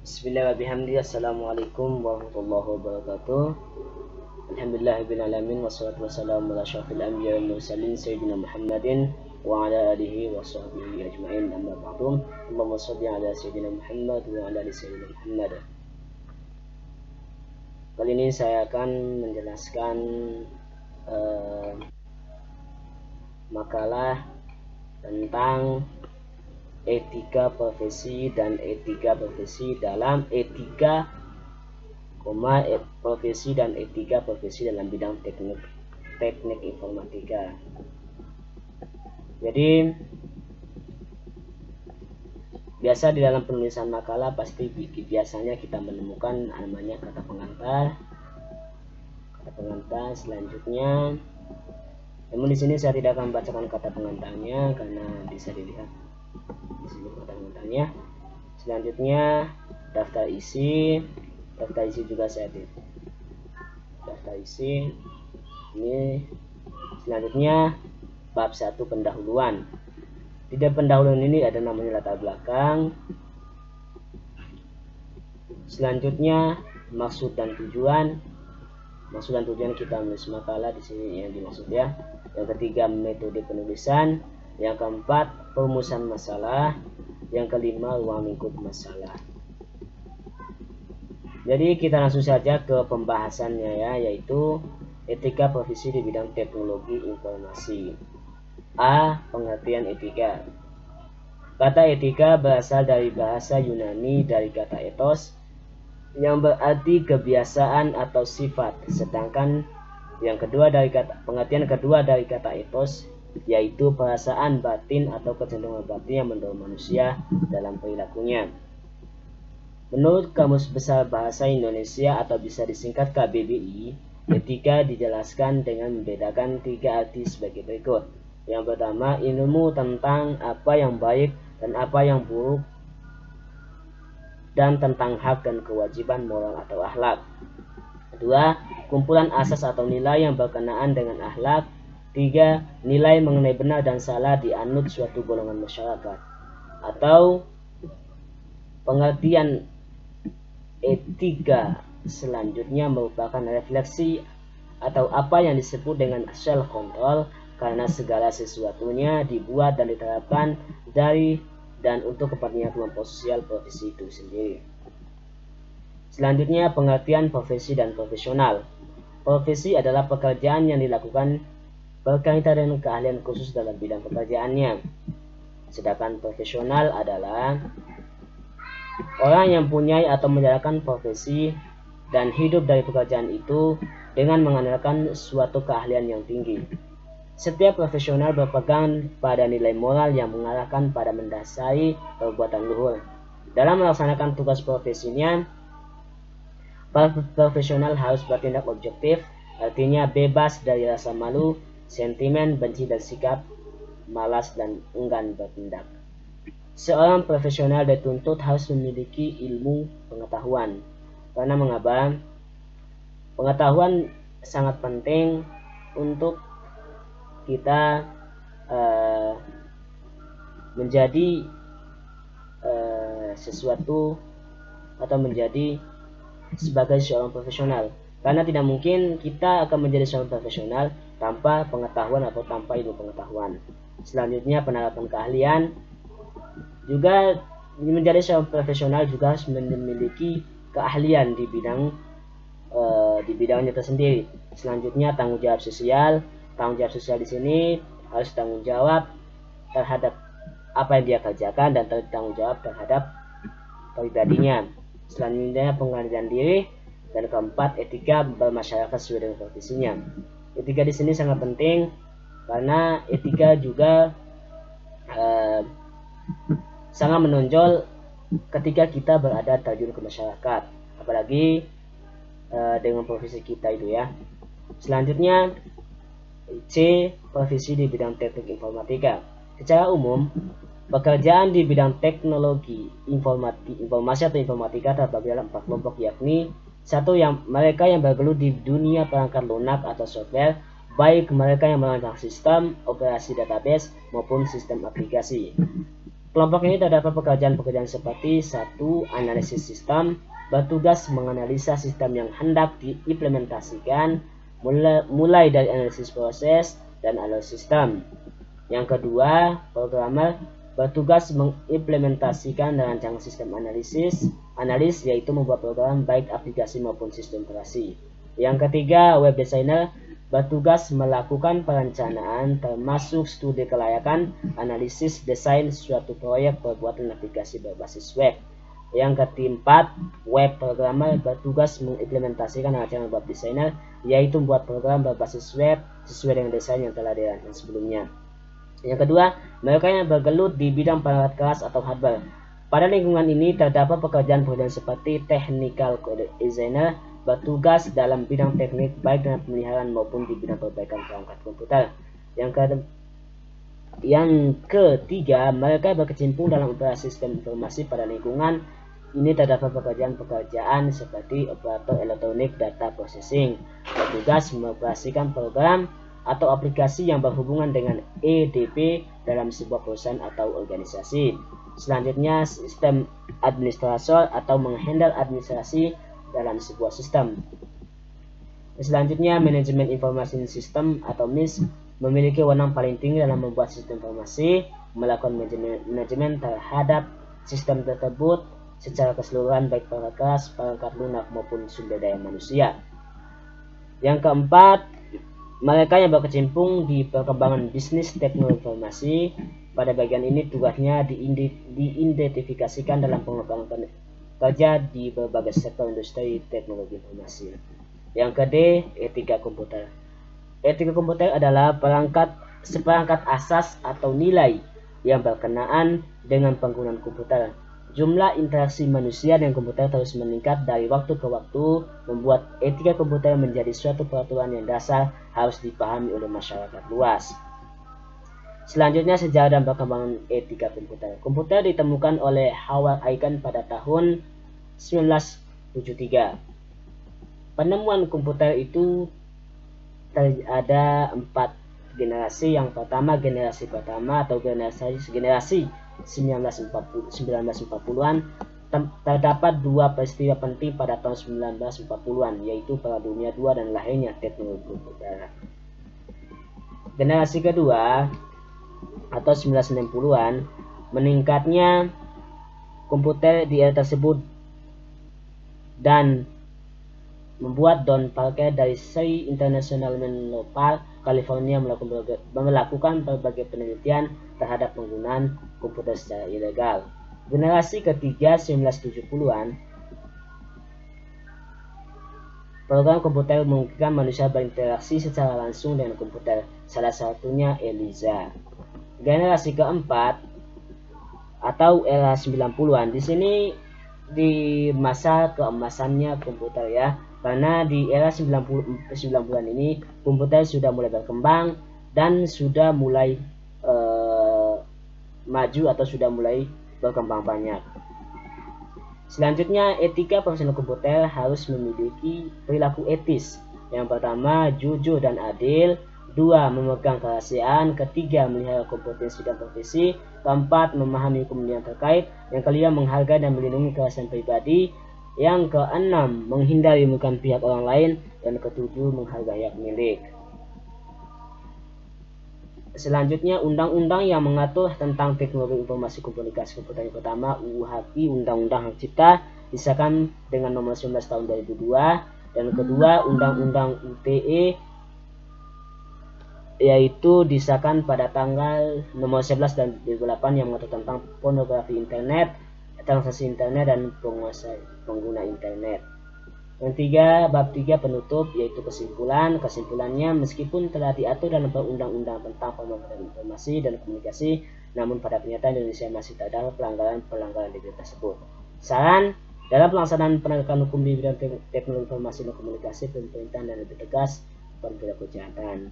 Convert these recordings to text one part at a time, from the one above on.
Bismillahirrahmanirrahim. Assalamualaikum warahmatullahi wabarakatuh. Alhamdulillahirabbil wassalatu wassalamu ala asyrofil anbiya'i wal mursalin sayyidina Muhammadin wa ala alihi wa sahbihi ajma'in, amma ba'du. Allahumma shalli ala sayyidina Muhammad wa ala ali sayyidina Muhammad. Kali ini saya akan menjelaskan makalah tentang etika profesi dan etika profesi dalam profesi dan etika profesi dalam bidang teknik informatika. Jadi biasa di dalam penulisan makalah biasanya kita menemukan namanya kata pengantar selanjutnya. Namun di sini saya tidak akan membacakan kata pengantarnya karena bisa dilihat di sini kata pengantarnya. Selanjutnya daftar isi juga saya daftar isi ini. Selanjutnya bab 1 pendahuluan. Di dalam pendahuluan ini ada namanya latar belakang. Selanjutnya maksud dan tujuan. Maksud dan tujuan kita menulis makalah di sini yang dimaksud ya. Yang ketiga metode penulisan. Yang keempat perumusan masalah. Yang kelima ruang lingkup masalah. Jadi kita langsung saja ke pembahasannya ya, yaitu etika profesi di bidang teknologi informasi. A. Pengertian etika. Kata etika berasal dari bahasa Yunani dari kata ethos yang berarti kebiasaan atau sifat, sedangkan pengertian kedua dari kata ethos yaitu perasaan batin atau kecenderungan batin yang mendorong manusia dalam perilakunya. Menurut Kamus Besar Bahasa Indonesia atau bisa disingkat KBBI, etika dijelaskan dengan membedakan 3 arti sebagai berikut. Yang pertama, ilmu tentang apa yang baik dan apa yang buruk, dan tentang hak dan kewajiban moral atau akhlak. Kedua, kumpulan asas atau nilai yang berkenaan dengan akhlak. 3. Nilai mengenai benar dan salah dianut suatu golongan masyarakat. Atau pengertian etika selanjutnya merupakan refleksi atau apa yang disebut dengan self control, karena segala sesuatunya dibuat dan diterapkan dari dan untuk kepentingan kelompok sosial profesi itu sendiri. Selanjutnya pengertian profesi dan profesional. Profesi adalah pekerjaan yang dilakukan berkaitan dengan keahlian khusus dalam bidang pekerjaannya. Sedangkan profesional adalah orang yang punya atau menjalankan profesi dan hidup dari pekerjaan itu dengan mengandalkan suatu keahlian yang tinggi. Setiap profesional berpegang pada nilai moral yang mengarahkan pada mendasari perbuatan luhur. Dalam melaksanakan tugas profesinya, para profesional harus bertindak objektif, artinya bebas dari rasa malu, sentimen, benci, dan sikap malas dan enggan bertindak. Seorang profesional dituntut harus memiliki ilmu pengetahuan. Karena mengapa? Pengetahuan sangat penting untuk kita menjadi sesuatu atau menjadi sebagai seorang profesional. Karena tidak mungkin kita akan menjadi seorang profesional tanpa pengetahuan atau tanpa ilmu pengetahuan. Selanjutnya penerapan keahlian. Juga menjadi seorang profesional juga harus memiliki keahlian di bidangnya tersendiri. Selanjutnya tanggung jawab sosial. Tanggung jawab sosial di sini harus tanggung jawab terhadap apa yang dia kerjakan dan tanggung jawab terhadap pribadinya. Selanjutnya penghargaan diri, dan keempat etika bermasyarakat sesuai dengan profesinya. Etika di sini sangat penting karena etika juga sangat menonjol ketika kita berada terjun ke masyarakat, apalagi dengan profesi kita itu ya. Selanjutnya C. Profesi di bidang teknik informatika. Secara umum, pekerjaan di bidang teknologi informasi atau informatika terbagi dalam 4 kelompok, yakni 1. Mereka yang bergelut di dunia perangkat lunak atau software, baik mereka yang merancang sistem, operasi database, maupun sistem aplikasi. Kelompok ini terdapat pekerjaan-pekerjaan seperti 1. Analisis sistem, bertugas menganalisa sistem yang hendak diimplementasikan, mulai dari analisis proses dan alur sistem. Yang kedua, programmer bertugas mengimplementasikan rancangan sistem analis, yaitu membuat program baik aplikasi maupun sistem operasi. Yang ketiga, web designer bertugas melakukan perencanaan termasuk studi kelayakan, analisis, desain suatu proyek pembuatan aplikasi berbasis web. Yang keempat, web programmer bertugas mengimplementasikan rancangan web designer, yaitu membuat program berbasis web sesuai dengan desain yang telah dirancang sebelumnya. Yang kedua, mereka yang bergelut di bidang perangkat keras atau hardware. Pada lingkungan ini terdapat pekerjaan-pekerjaan seperti technical designer, bertugas dalam bidang teknik baik dengan pemeliharaan maupun di bidang perbaikan perangkat komputer. Yang ketiga, mereka berkecimpung dalam operasi sistem informasi pada lingkungan. Ini terdapat pekerjaan-pekerjaan seperti operator elektronik data processing, bertugas mengoperasikan program atau aplikasi yang berhubungan dengan EDP dalam sebuah perusahaan atau organisasi. Selanjutnya, sistem administrator atau menghandle administrasi dalam sebuah sistem. Selanjutnya, manajemen informasi sistem atau MIS memiliki wewenang paling tinggi dalam membuat sistem informasi, melakukan manajemen terhadap sistem tersebut secara keseluruhan baik perangkat keras, perangkat lunak maupun sumber daya manusia. Yang keempat, mereka yang berkecimpung di perkembangan bisnis teknologi informasi. Pada bagian ini tugasnya diidentifikasikan dalam pengembangan kerja di berbagai sektor industri teknologi informasi. Yang kedua, etika komputer. Etika komputer adalah seperangkat asas atau nilai yang berkenaan dengan penggunaan komputer. Jumlah interaksi manusia dengan komputer terus meningkat dari waktu ke waktu, membuat etika komputer menjadi suatu peraturan yang dasar harus dipahami oleh masyarakat luas. Selanjutnya, sejarah dan perkembangan etika komputer. Komputer ditemukan oleh Howard Aiken pada tahun 1973. Penemuan komputer itu ada 4 generasi. Yang pertama, generasi pertama atau generasi 1940-an. Terdapat 2 peristiwa penting pada tahun 1940-an, yaitu Perang Dunia II dan lahirnya teknologi komputer. Generasi kedua atau 1960-an, meningkatnya komputer di era tersebut dan membuat Don Parker dari Sri International Menlo Park, California melakukan berbagai penelitian terhadap penggunaan komputer secara ilegal. Generasi ketiga 1970-an, program komputer memungkinkan manusia berinteraksi secara langsung dengan komputer, salah satunya ELIZA. Generasi keempat atau era 90-an, di sini di masa keemasannya komputer ya, karena di era 90-an ini komputer sudah mulai berkembang dan sudah mulai maju atau sudah mulai berkembang banyak. Selanjutnya, etika profesional komputer harus memiliki perilaku etis. Yang pertama, jujur dan adil. 2. Memegang kerahasiaan. Ketiga, melihara kompetensi dan profesi. Keempat, memahami hukum yang terkait. Yang kelima, menghargai dan melindungi kerahasiaan pribadi. Yang keenam, menghindari merugikan pihak orang lain. Dan ketujuh, menghargai hak milik. Selanjutnya, undang-undang yang mengatur tentang teknologi informasi komunikasi komputer. Yang pertama, UU HAKI, Undang-Undang Hak Cipta, disahkan dengan nomor 19 tahun 2002. Dan kedua, Undang-Undang ITE, yaitu disahkan pada tanggal nomor 11 dan 2008 yang mengatur tentang pornografi internet, transaksi internet, dan pengguna internet. Yang tiga, bab 3 penutup, yaitu kesimpulan. Kesimpulannya, meskipun telah diatur dalam perundang-undang tentang pemrograman informasi dan komunikasi, namun pada kenyataan Indonesia masih terdapat pelanggaran di tersebut. Saran, dalam pelaksanaan penegakan hukum di bidang teknologi informasi dan komunikasi, pemerintahan dan lebih tegas pada kejahatan.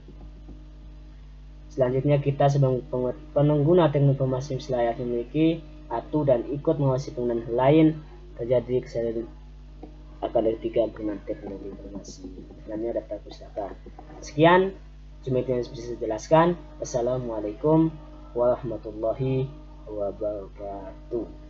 Selanjutnya, kita sebagai pengguna teknologi informasi selayaknya memiliki, atuh dan ikut mengawasi penggunaan lain terjadi kesalahan akan dari 3 penggunaan teknologi informasi. Selanjutnya, daftar pustaka. Sekian, cuma itu yang bisa saya jelaskan. Wassalamualaikum warahmatullahi wabarakatuh.